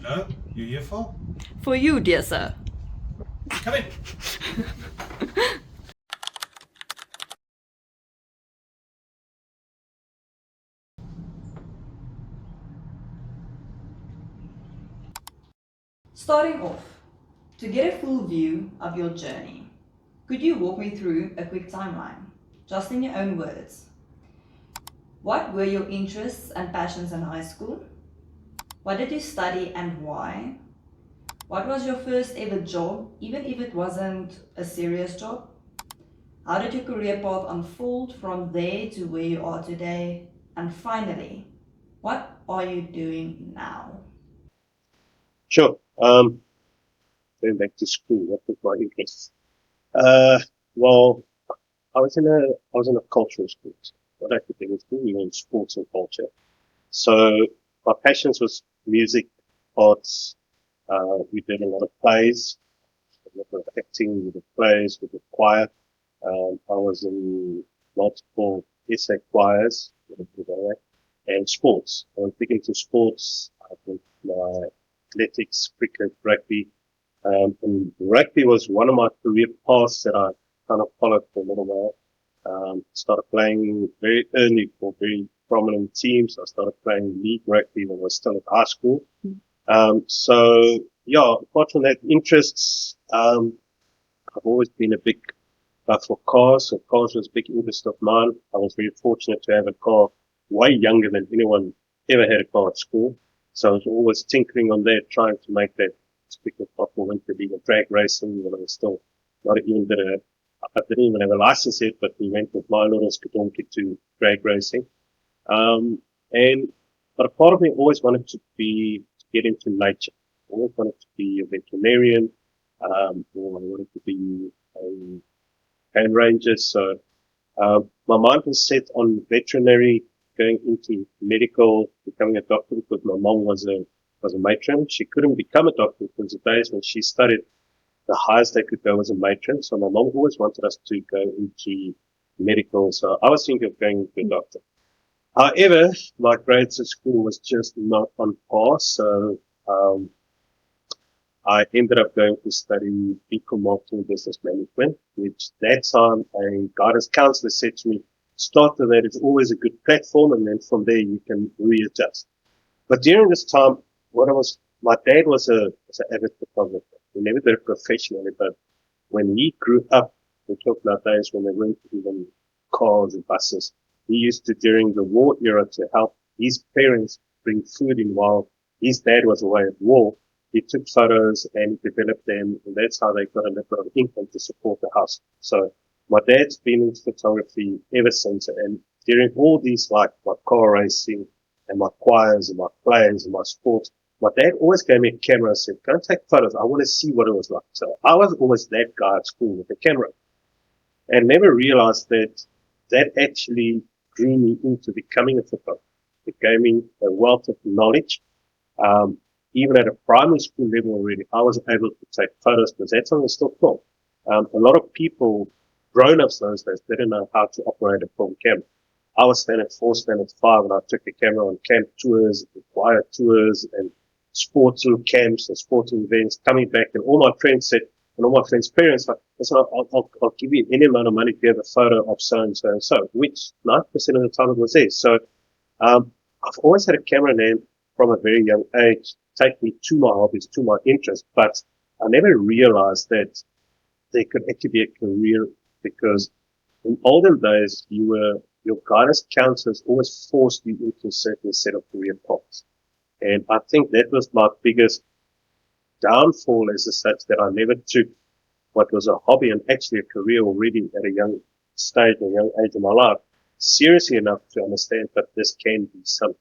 Oh, you here for? For you, dear sir. Come in. Starting off, to get a full view of your journey, could you walk me through a quick timeline, just in your own words? What were your interests and passions in high school? What did you study and why? What was your first ever job, even if it wasn't a serious job? How did your career path unfold from there to where you are today? And finally, what are you doing now? Sure. Going back to school, what was my interests? Uh, well, I was in a cultural school, not academic school. We were in sports and culture. So my passions was music, arts. We did a lot of plays, a lot of acting. We did plays, we did choir. I was in multiple essay choirs, and sports. I was big into sports. I did my athletics, cricket, rugby. And rugby was one of my career paths that I kind of followed for a little while. Started playing very early for very prominent teams. I started playing league rugby when I was still at high school. So yeah, apart from that, interests, I've always been a big buff for cars. So cars was a big interest of mine. I was very fortunate to have a car way younger than anyone ever had a car at school. So I was always tinkering on that, trying to make that stick with possible into being a drag racing when I was still not even I didn't even have a license yet, but we went with my little Skadonki to drag racing. Um, and, but a part of me always wanted to get into nature. I always wanted to be a veterinarian, or I wanted to be a game ranger. So, my mind was set on veterinary, going into medical, becoming a doctor because my mom was a matron. She couldn't become a doctor because the days when she studied, the highest they could go was a matron. So my mom always wanted us to go into medical. So I was thinking of going into a doctor. However, my grades at school was just not on par. So, I ended up going to study eco marketing business management, which that time a guidance counselor said to me, start with that, it's always a good platform, and then from there you can readjust. But during this time, my dad was an avid photographer. He never did it professionally, but when he grew up, we talk about days when they weren't even cars and buses. He used to, during the war era, to help his parents bring food in while his dad was away at war. He took photos and developed them, and that's how they got a little bit of income to support the house. So my dad's been in photography ever since, and during all these, like my car racing and my choirs and my plays and my sports, my dad always gave me a camera and said, go take photos. I want to see what it was like. So I was always that guy at school with a camera and never realized that that actually drew me into becoming a photographer. It gave me a wealth of knowledge. Um, Even at a primary school level already, I was able to take photos because that's something still cool. A lot of people, grown-ups those days, didn't know how to operate a film camera. I was standard 4, standard 5, and I took a camera on camp tours, choir tours, and sporting camps and sporting events, coming back, and all my friends said, and all my friends' parents, like, listen, I'll give you any amount of money if you have a photo of so and so and so, which 90% of the time it was there. So, I've always had a camera in hand from a very young age, take me to my hobbies, to my interests, but I never realized that there could actually be a career because in olden days, your guidance counselors always forced you into a certain set of career paths. And I think that was my biggest downfall as such that I never took what was a hobby and actually a career already at a young stage, a young age of my life, seriously enough to understand that this can be something.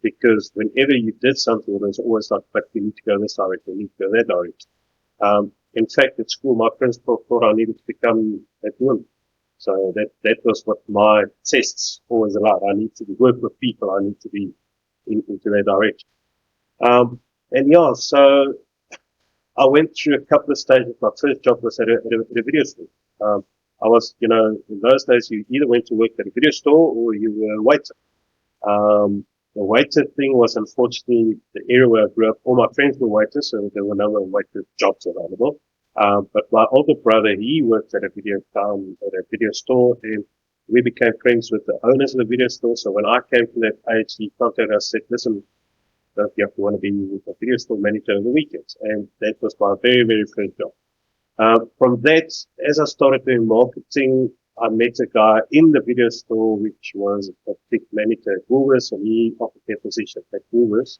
Because whenever you did something, it was always like, but you need to go this direction, you need to go that direction. In fact, at school, my principal thought I needed to become a doer. So that was what my tests always allowed. I need to work with people. I need to be into that direction. And yeah, so I went through a couple of stages. My first job was at a video store. I was, in those days, you either went to work at a video store or you were a waiter. Um, The waiter thing was unfortunately the area where I grew up. All my friends were waiters, so there were no waiter jobs available. But my older brother, he worked at a video store, and we became friends with the owners of the video store. So when I came to that age, he contacted us, said, "Listen, don't you have to want to be a video store manager on the weekends?" And that was my very, very first job. From that, as I started doing marketing, I met a guy in the video store, which was a big manager at Woolworths, and he offered me a position at Woolworths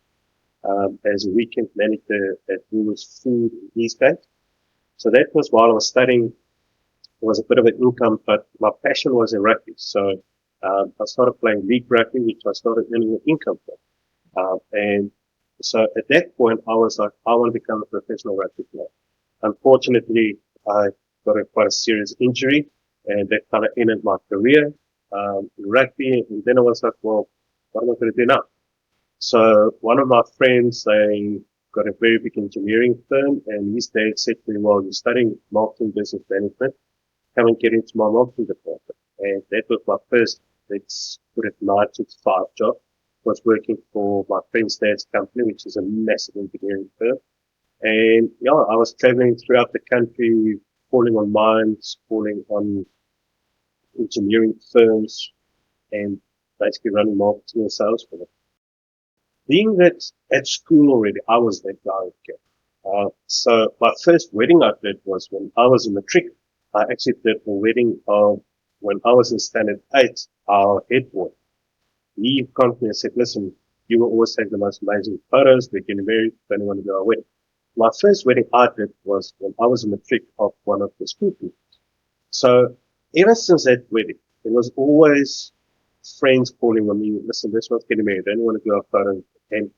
as a weekend manager at Woolworths Food in Eastgate. So that was while I was studying. It was a bit of an income, but my passion was in rugby. So I started playing league rugby, which I started earning an income from. And so at that point, I was like, I want to become a professional rugby player. Unfortunately, I got quite a serious injury, and that kind of ended my career in rugby. And then I was like, well, what am I going to do now? So one of my friends, they got a very big engineering firm, and his dad said to me, well, you're studying marketing business management, come and get into my marketing department. And that was my first, let's put it, 9 to 5 job. Was working for my friend's dad's company, which is a massive engineering firm. And yeah, I was traveling throughout the country, calling on mines, calling on engineering firms, and basically running marketing and sales for them. Being that at school already, I was that guy. So my first wedding I did was when I was in matric. I actually did a wedding of when I was in standard 8, our head boy. He contacted me and said, listen, you will always take the most amazing photos. We're getting married. Don't want to do our wedding. My first wedding I did was when I was in matric of one of the school people. So ever since that wedding, there was always friends calling on me, listen, this one's getting married. Don't want to do our photos. And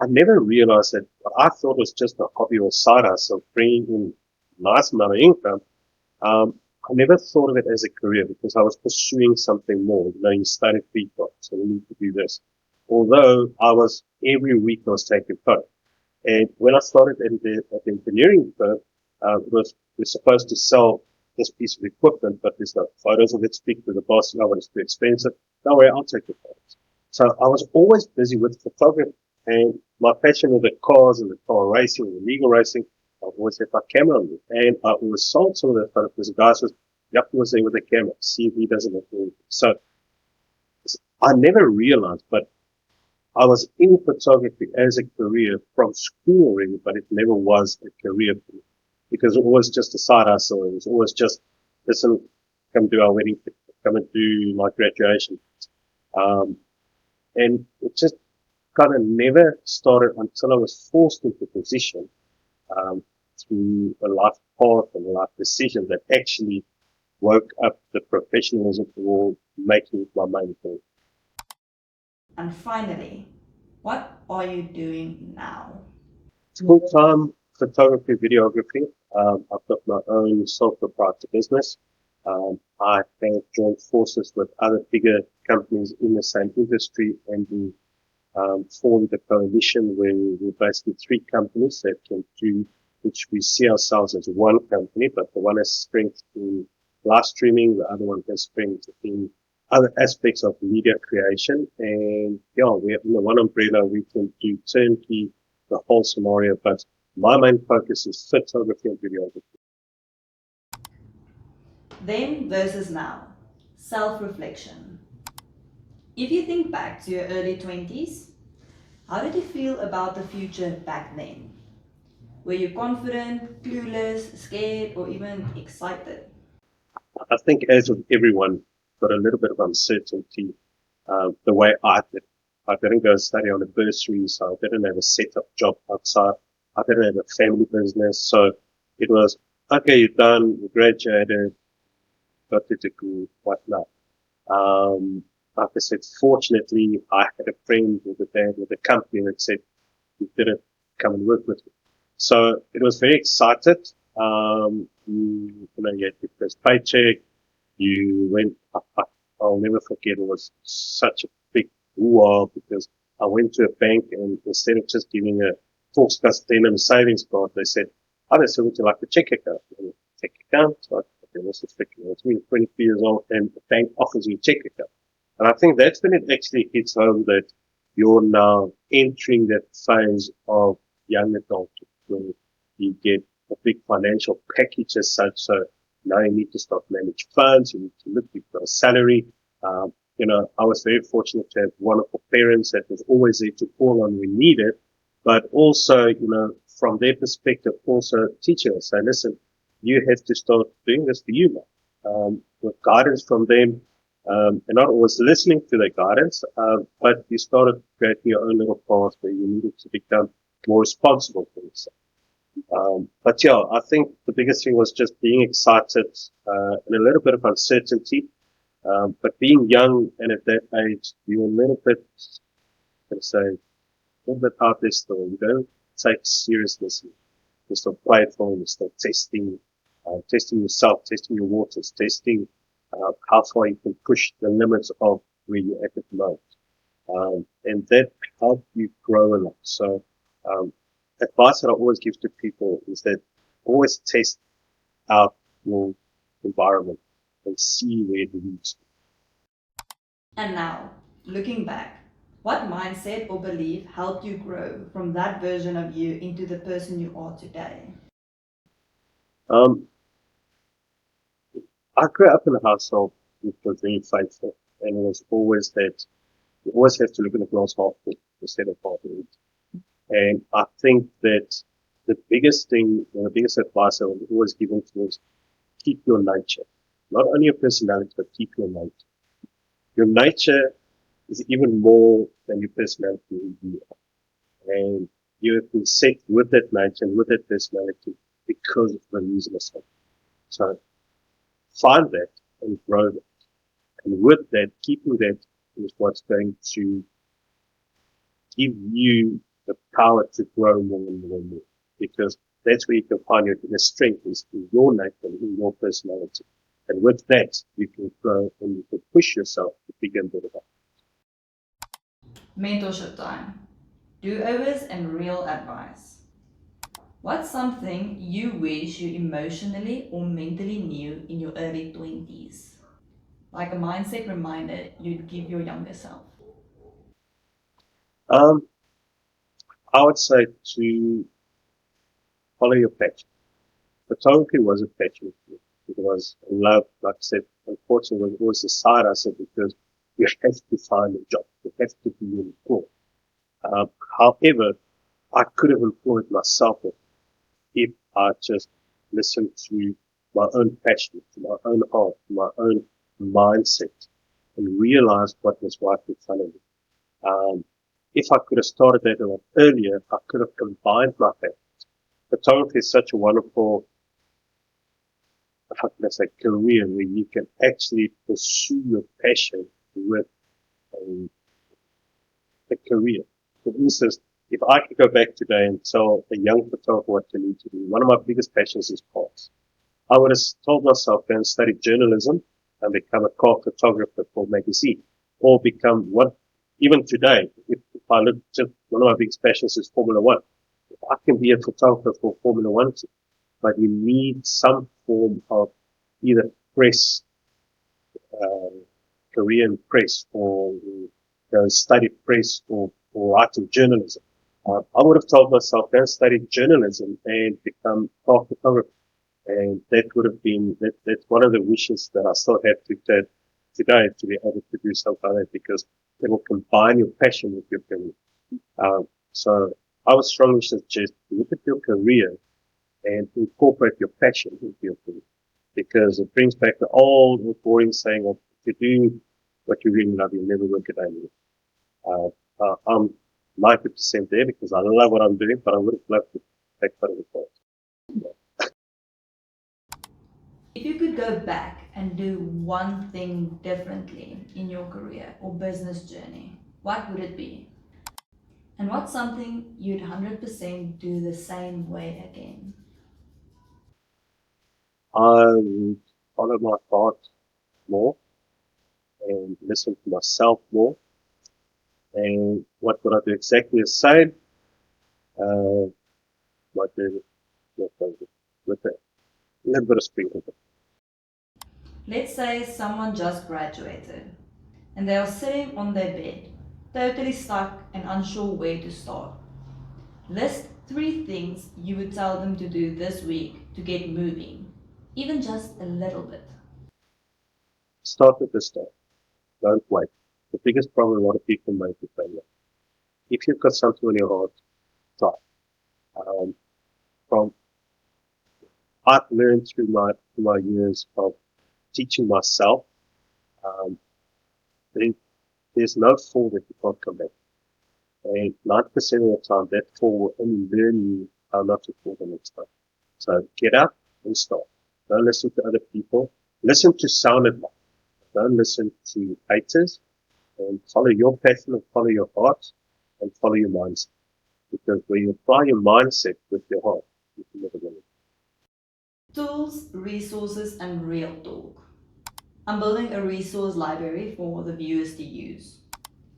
I never realized that what I thought was just a hobby or side hustle, bringing in a nice amount of income. I never thought of it as a career because I was pursuing something more. You know, you studied people, so we need to do this. Although every week I was taking photos. And when I started at the engineering firm, we're supposed to sell this piece of equipment, but there's no photos of it. Speak to the boss, no, it's too expensive. No way, I'll take the photos. So I was always busy with photography, and my passion with the cars and the car racing and the legal racing, I always had my camera on me. And I always sold some of that photos because the guy says, Jaco was there with the camera, see if he doesn't have to. So I never realized, but I was in photography as a career from school already, but it never was a career for me because it was just a side hustle. It was always just, listen, come do our wedding, come and do my graduation. And it just kind of never started until I was forced into a position through a life path and a life decision that actually woke up the professionalism for making it my main thing. And finally, what are you doing now? Full-time photography, videography. I've got my own self-proprietor business. I have joined forces with other bigger companies in the same industry, and we formed a coalition where we're basically 3 companies that can do, which we see ourselves as one company, but the one has strength in live streaming, the other one has strength in other aspects of media creation. And yeah, we're under one umbrella. We can do turnkey, the whole scenario, but my main focus is photography and videography. Then versus now. Self-reflection. If you think back to your early 20s, how did you feel about the future back then? Were you confident, clueless, scared, or even excited? I think as with everyone, got a little bit of uncertainty the way I did. I didn't go study on a bursary, so I didn't have a set-up job outside. I didn't have a family business, so it was, okay, you're done, you graduated, got your degree, what now? Like I said, fortunately, I had a friend with a company that said, you didn't come and work with me. So it was very excited. You had your first paycheck. You went, I'll never forget, it was such a big hoo-ah because I went to a bank and instead of just giving a Fox Castellum savings card, they said, oh, they said, would you like a check account? And a check account? So okay, what's this check account? It's me, 23 years old, and the bank offers you a check account. And I think that's when it actually hits home that you're now entering that phase of young adulthood where you get a big financial package as such. So now you need to start manage funds. You need to look, you've got a salary. I was very fortunate to have wonderful parents that was always there to call on when needed, but also, from their perspective, also teaching us, say, listen, you have to start doing this for you now. With guidance from them, and not always listening to their guidance, but you started creating your own little path where you needed to become more responsible for yourself. But yeah, I think the biggest thing was just being excited and a little bit of uncertainty. But being young and at that age, you're a little bit, let's say, a little bit out there still. You don't take seriousness. You're still playful. You're still testing yourself, testing your waters, testing how far you can push the limits of where you're at the moment. And that helps you grow a lot. So, advice that I always give to people is that always test out your environment and see where it leads. And now, looking back, what mindset or belief helped you grow from that version of you into the person you are today? Um, I grew up in a household which was very faithful, and it was always that you always have to look at the glass half full instead of half empty. And I think that the biggest thing, the biggest advice I was always given to was keep your nature. Not only your personality, but keep your nature. Your nature is even more than your personality who you are. And you have been set with that nature and with that personality because of the reason of something. So find that and grow that. And with that, keeping that is what's going to give you the power to grow more and more and more. Because that's where you can find your inner strength is in your nature and in your personality. And with that, you can grow and you can push yourself to bigger and better. Mentorship time. Do-overs and real advice. What's something you wish you emotionally or mentally knew in your early 20s? Like a mindset reminder you'd give your younger self. Um, I would say to follow your passion. Photography was a passion for me. It was a love, like I said, unfortunately, it was a side hustle because you have to find a job. You have to be employed. However, I could have employed myself if I just listened to my own passion, to my own heart, to my own mindset, and realized what was right in front of me. If I could have started that a lot earlier, I could have combined my passion. Photography is such a wonderful, how can I say, career where you can actually pursue your passion with a, a career. For instance, if I could go back today and tell a young photographer what they need to do, one of my biggest passions is cars. I would have told myself go and study journalism and become a car photographer for a magazine, or become what, even today, if I look to one of my biggest passions is Formula One. If I can be a photographer for Formula One team, but you need some form of either press, uh, career in press, or study press, or writing journalism. I would have told myself, go study journalism and become car photographer. And that would have been, that's one of the wishes that I still have today to be able to do something like that because it will combine your passion with your career. So I would strongly suggest look at your career and incorporate your passion into your career because it brings back the old boring saying of if you do what you really love, you'll never work a day anymore. I'm 90% there because I love what I'm doing, but I would have loved to take part of the course. If you could go back and do one thing differently in your career or business journey, what would it be? And what's something you'd 100% do the same way again? I would follow my heart more and listen to myself more. And what would I do exactly the same? Might do with a little bit of sprinkle. Let's say someone just graduated and they are sitting on their bed totally stuck and unsure where to start. List 3 things you would tell them to do this week to get moving, even just a little bit. Start at the start. Don't wait. The biggest problem a lot of people make is failure. If you've got something on your heart, try. Um, from I've learned through my years of teaching myself, um, there- there's no fall that you can't come back. And 90% of the time, that fall will only learn you how not to fall the next time. So get up and start. Don't listen to other people. Listen to sound advice. Don't listen to haters, and follow your passion and follow your heart and follow your mindset. Because when you apply your mindset with your heart, you can never win it. Tools, resources, and real talk. I'm building a resource library for the viewers to use.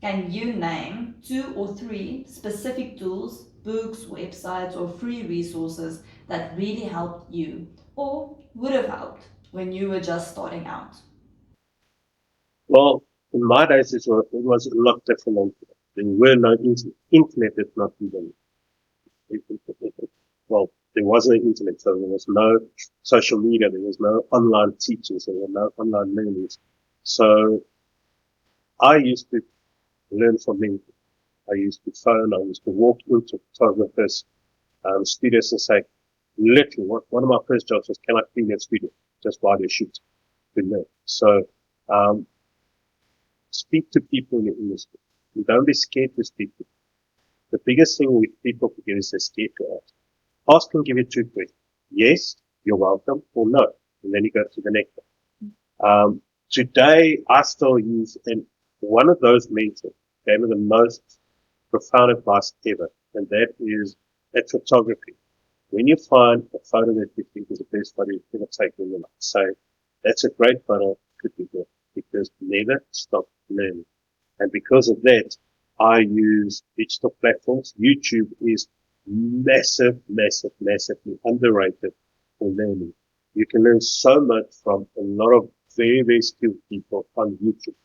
Can you name 2 or 3 specific tools, books, websites, or free resources that really helped you or would have helped when you were just starting out? Well, in my days, it was a lot different. There were no internet. Internet did not even, well, there wasn't internet, so there was no social media, there was no online teachings, there were no online learnings. So I used to learn from me. I used to phone, I used to walk into photographers, studios and say, literally, one of my first jobs was, can I clean your studio? Just while they shoot. Good night. So, um, speak to people in the industry. Don't be scared to speak to people. The biggest thing with people forget is they're scared to ask. Ask and give you 2 questions. Yes, you're welcome, or no. And then you go to the next one. Today, I still use, and one of those mentors gave me the most profound advice ever, and that is at photography. When you find a photo that you think is the best photo you've ever taken in your life, say, that's a great photo, could be good, because never stop learning. And because of that, I use digital platforms. YouTube is massively underrated for learning. You can learn so much from a lot of very skilled people on YouTube.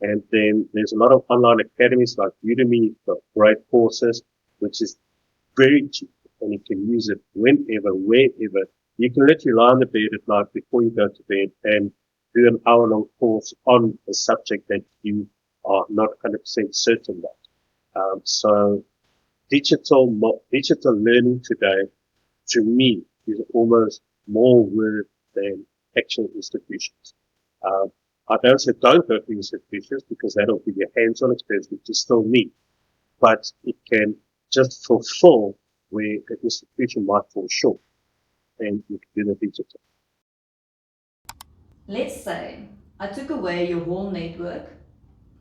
And then there's a lot of online academies like Udemy, got great courses, which is very cheap, and you can use it whenever, wherever. You can literally lie on the bed at night before you go to bed and do an hour-long course on a subject that you are not 100% certain about. So digital learning today, to me, is almost more worth than actual institutions. Um, I don't say don't go to institutions because that'll give you hands-on experience, which is still neat, but it can just fulfill where an institution might fall short, and you can do the digital. Let's say I took away your whole network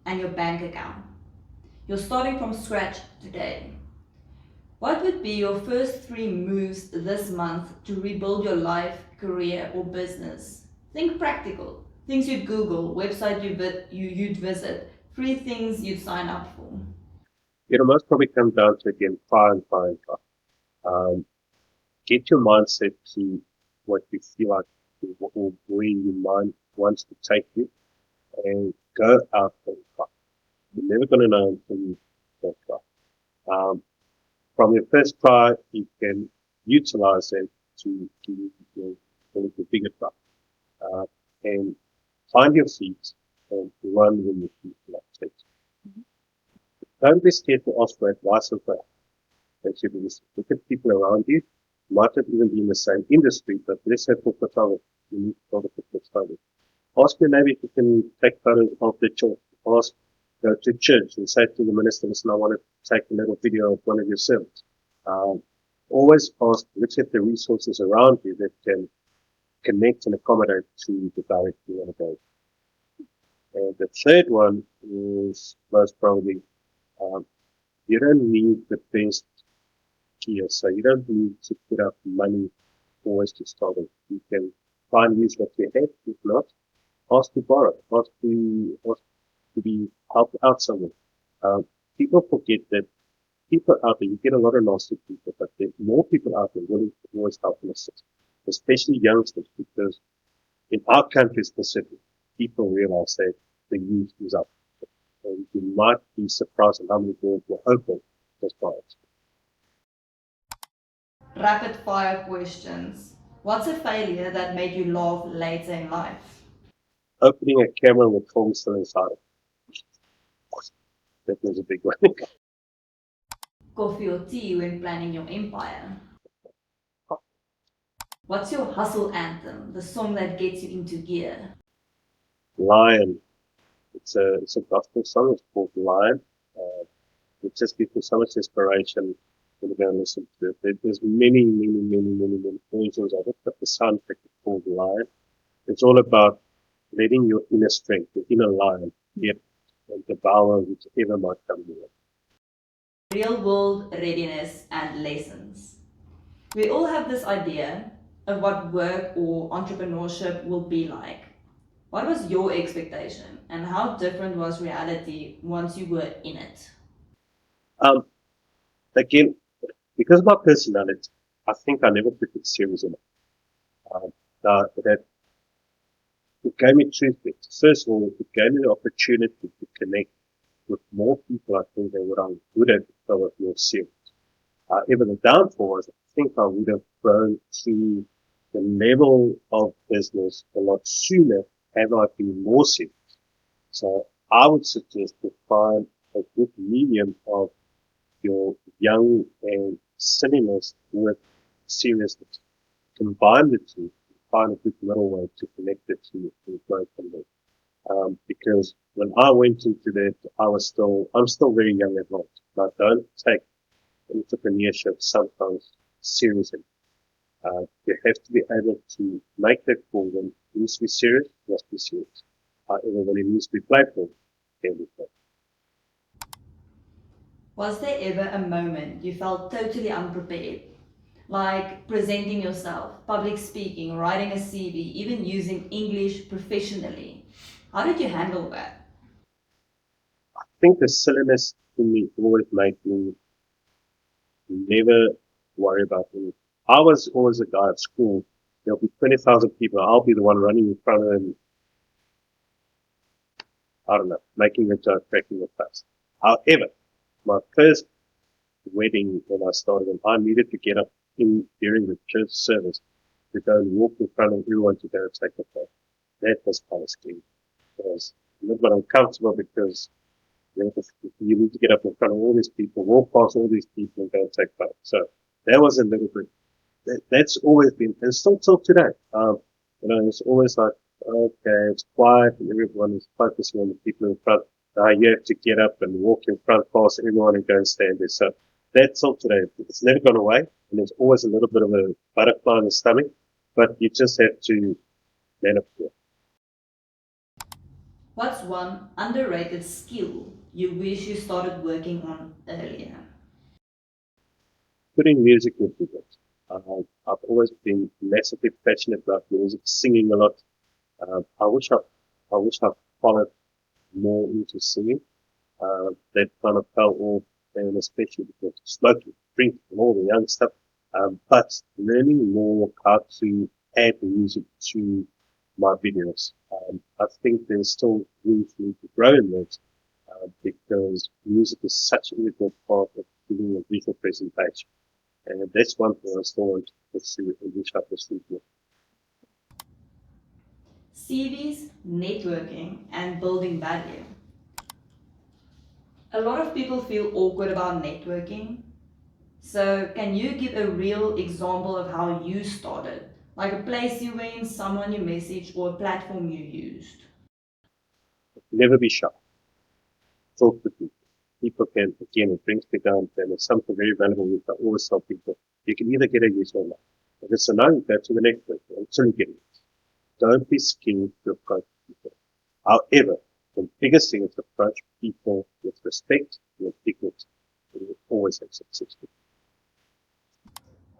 and your bank account. You're starting from scratch today. What would be your first 3 moves this month to rebuild your life, career, or business? Think practical. Things you'd Google, website you'd visit, free things you'd sign up for. It'll most probably come down to, again, try and try and try. Um, get your mindset to what you feel like or where your mind wants to take you, and go out and try. You're never going to know until you don't try. Um, from your first try, you can utilize it to give you a bigger try. Uh, and find your feet and run when your feet like it. Don't be scared to ask for advice or for help. That you do. Look at people around you. Might not even be in the same industry, but let's say for photography, you need photography for photos. Ask your neighbor if you can take photos of the church. Ask, go to church and say to the minister, listen, I want to take a little video of one of your sermons. Always ask, look at the resources around you that can connect and accommodate to the direction you want to go. And the third one is most probably, um, you don't need the best gear, so you don't need to put up money always to start it. You can try and use what you have. If not, ask to borrow, ask to be helped out somewhere. People forget that people out there, you get a lot of nasty people, but there's more people out there willing to always help and assist, especially youngsters, because in our country specifically, people realize that the youth is up. and you might be surprised at how many doors will open just by it. Rapid fire questions. What's a failure that made you laugh later in life? Opening a camera with film still inside it. That was a big one. Coffee or tea when planning your empire? What's your hustle anthem, the song that gets you into gear? Lion. It's a gospel song. It's called Lion. It just gives me so much inspiration when you go and listen to it. There's many versions of it, but the soundtrack is called Lion. It's all about letting your inner strength, your inner lion, get and devour whichever might come your way. Real world readiness and lessons. We all have this idea of what work or entrepreneurship will be like. What was your expectation and how different was reality once you were in it? Um, Again, because of my personality, I think I never took it serious enough. That it gave me two things. First of all, it gave me the opportunity to connect with more people, I think, than what I would have if I was more serious. However, the downfall was I think I would have grown to the level of business a lot sooner had I been more serious. So I would suggest to find a good medium of your young and silliness with seriousness. Combine the two, find a good middle way to connect the two to grow from there. Because when I went into that, I'm still very young at heart. I don't take entrepreneurship sometimes seriously. You have to be able to make that call when it needs to be serious, must be serious. However, when it needs to be playful, it can be playful. Was there ever a moment you felt totally unprepared? Like presenting yourself, public speaking, writing a CV, even using English professionally. How did you handle that? I think the silliness in me always made me never worry about anything. I was always a guy at school. There'll be 20,000 people. I'll be the one running in front of them. I don't know, making a joke, cracking a fuss. However, my first wedding when I started, and I needed to get up in during the church service to go and walk in front of everyone to go and take a photo. That was kind of scary. It was a little bit uncomfortable because you need to get up in front of all these people, walk past all these people, and go and take photos. So that was a little bit. That's always been, and still till today. It's always like, okay, it's quiet, and everyone is focusing on the people in front. You have to get up and walk in front past everyone and go and stand there. So that's till today. It's never gone away, and there's always a little bit of a butterfly in the stomach, but you just have to man up to it. What's one underrated skill you wish you started working on earlier? Putting music with people. I've always been massively passionate about music, singing a lot. I wish I followed more into singing. That kind of fell off, and especially because of smoking, drinking, and all the young stuff. But learning more how to add music to my videos. I think there's still room for me to grow in that because music is such an integral part of giving a visual presentation. And that's one thing I still want to pursue and wish I pursued more. CVs, networking, and building value. A lot of people feel awkward about networking. So, can you give a real example of how you started? Like a place you went, someone you messaged, or a platform you used? Never be shy. Talk to people. People can, again, it brings me down and it's something very valuable which I always tell people. You can either get a yes or no. If it's a no, you go to the next person until you get it. Don't be scared to approach people. However, the biggest thing is to approach people with respect and with dignity. And you always have success.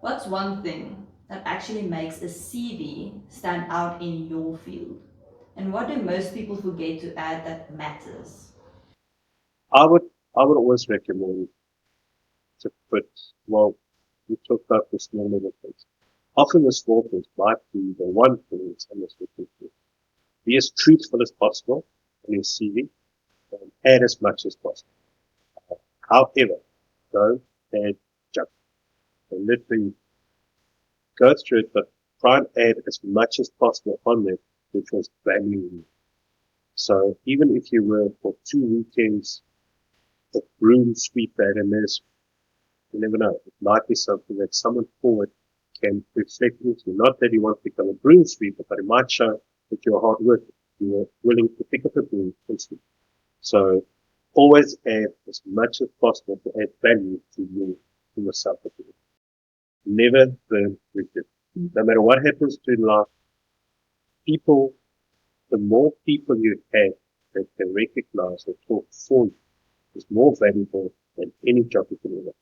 What's one thing that actually makes a CV stand out in your field? And what do most people forget to add that matters? I would I would always recommend to put, well, we talked about the small little things. Often the small things might be the one thing someone's looking for. Be as truthful as possible in your CV. and add as much as possible. However, don't add junk. So literally go through it, but try and add as much as possible on it, which was value. So even if you were for 2 weekends a broom sweeper and this, you never know. It might be something that someone forward can reflect into. Not that you want to become a broom sweeper, but it might show that you're hard worker. You're willing to pick up a broom and sweep. So always add as much as possible to add value to yourself. Never burn bridges. No matter what happens to life, people, the more people you have that can recognize and talk for you is more valuable than any job you can ever have.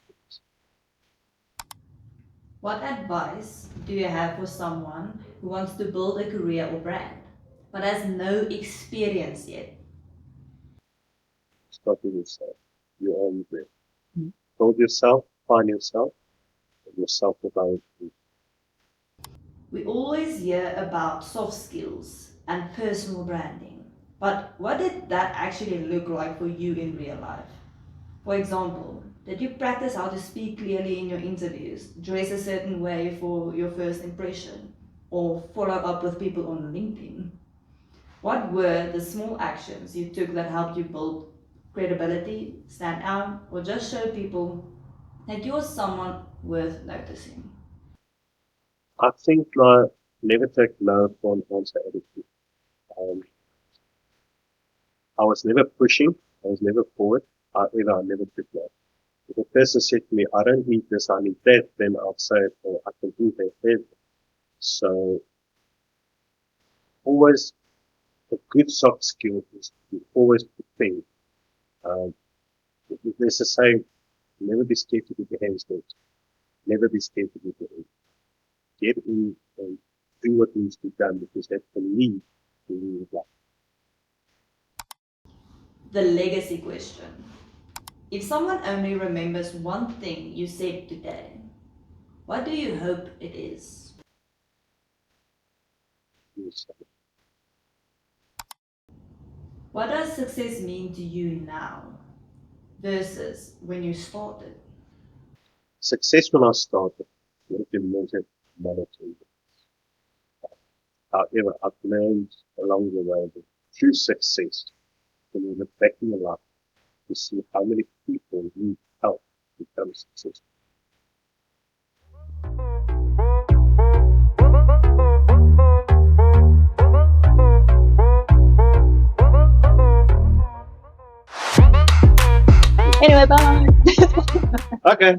What advice do you have for someone who wants to build a career or brand but has no experience yet? Start with yourself. You own it. Build yourself, find yourself, and yourself will you. We always hear about soft skills and personal branding, but what did that actually look like for you in real life? For example, did you practice how to speak clearly in your interviews, dress a certain way for your first impression, or follow up with people on LinkedIn? What were the small actions you took that helped you build credibility, stand out, or just show people that you're someone worth noticing? I think never take no for an answer attitude. I was never pushing. I was never forward. However, I never took no. If a person said to me, I don't need this, I need that, then I'll say, oh, I can do that. So always a good soft skill is to always prepare. There's a saying, never be scared to get your hands dirty. Never be scared to get your hands dirty. Get in and do what needs to be done because that can lead to your life. The legacy question. If someone only remembers one thing you said today, what do you hope it is? What does success mean to you now versus when you started? Success when I started, would have been measured monetarily. However, I've learned along the way that true success, when you look back in your life, you see how many people need help to become successful. Anyway, bye. Okay.